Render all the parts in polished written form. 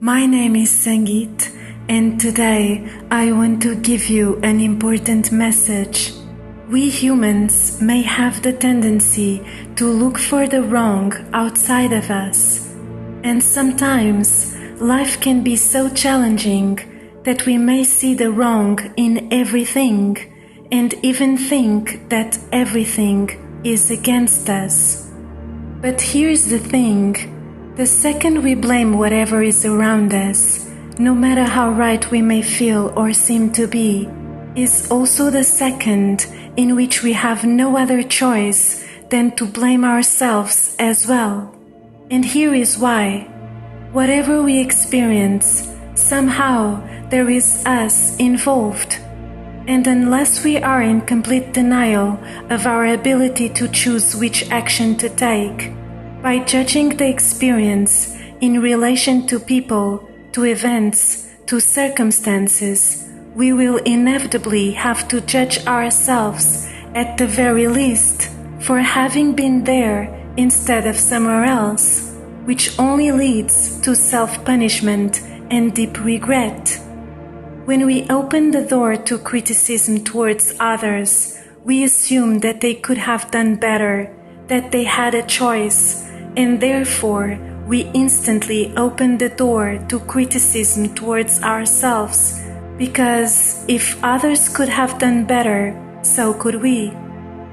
My name is Sangeet, and today I want to give you an important message. We humans may have the tendency to look for the wrong outside of us, and sometimes life can be so challenging that we may see the wrong in everything and even think that everything is against us. But here's the thing. The second we blame whatever is around us, no matter how right we may feel or seem to be, is also the second in which we have no other choice than to blame ourselves as well. And here is why. Whatever we experience, somehow there is us involved. And unless we are in complete denial of our ability to choose which action to take, by judging the experience in relation to people, to events, to circumstances, we will inevitably have to judge ourselves at the very least for having been there instead of somewhere else, which only leads to self-punishment and deep regret. When we open the door to criticism towards others, we assume that they could have done better, that they had a choice, and therefore we instantly open the door to criticism towards ourselves, because if others could have done better, so could we.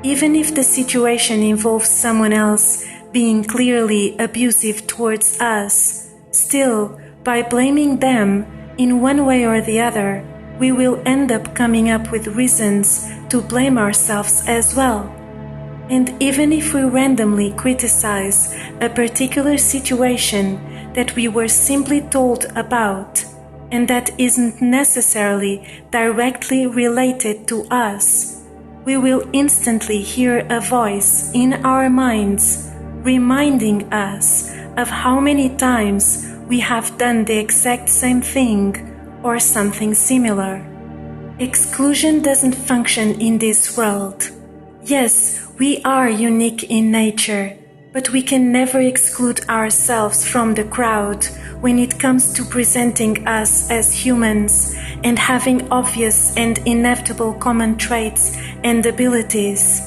Even if the situation involves someone else being clearly abusive towards us, still, by blaming them in one way or the other, we will end up coming up with reasons to blame ourselves as well. And even if we randomly criticize a particular situation that we were simply told about, and that isn't necessarily directly related to us, we will instantly hear a voice in our minds reminding us of how many times we have done the exact same thing or something similar. Exclusion doesn't function in this world. Yes, we are unique in nature, but we can never exclude ourselves from the crowd when it comes to presenting us as humans and having obvious and inevitable common traits and abilities.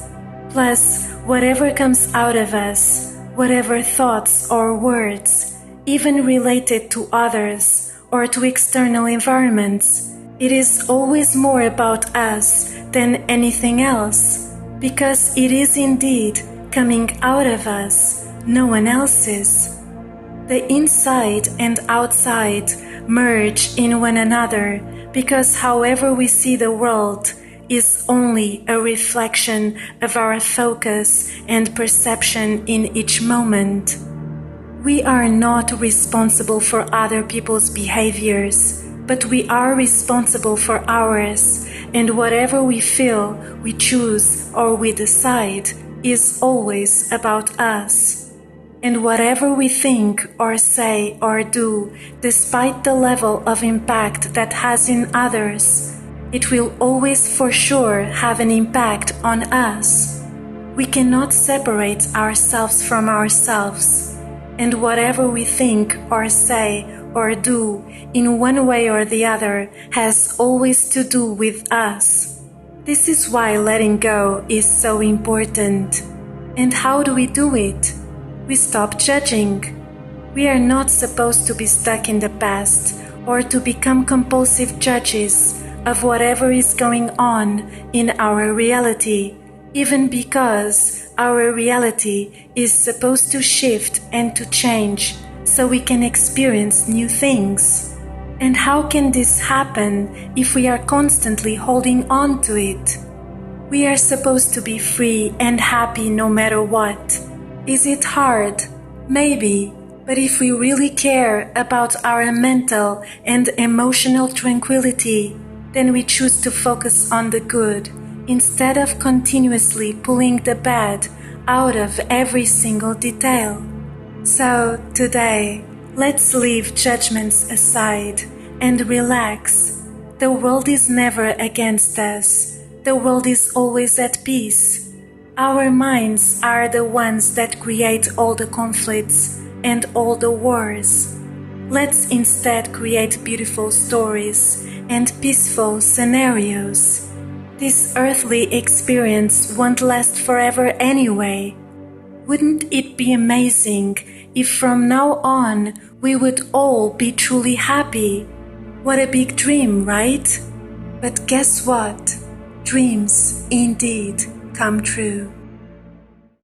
Plus, whatever comes out of us, whatever thoughts or words, even related to others or to external environments, it is always more about us than anything else. Because it is indeed coming out of us, no one else's. The inside and outside merge in one another because however we see the world is only a reflection of our focus and perception in each moment. We are not responsible for other people's behaviors, but we are responsible for ours, and whatever we feel, we choose, or we decide is always about us. And whatever we think or say or do, despite the level of impact that has in others, it will always for sure have an impact on us. We cannot separate ourselves from ourselves, and whatever we think or say or do in one way or the other has always to do with us. This is why letting go is so important. And how do we do it? We stop judging. We are not supposed to be stuck in the past or to become compulsive judges of whatever is going on in our reality, even because our reality is supposed to shift and to change so we can experience new things. And how can this happen if we are constantly holding on to it? We are supposed to be free and happy no matter what. Is it hard? Maybe. But if we really care about our mental and emotional tranquility, then we choose to focus on the good instead of continuously pulling the bad out of every single detail. So today, let's leave judgments aside and relax. The world is never against us. The world is always at peace. Our minds are the ones that create all the conflicts and all the wars. Let's instead create beautiful stories and peaceful scenarios. This earthly experience won't last forever anyway. Wouldn't it be amazing if from now on we would all be truly happy? What a big dream, right? But guess what? Dreams indeed come true.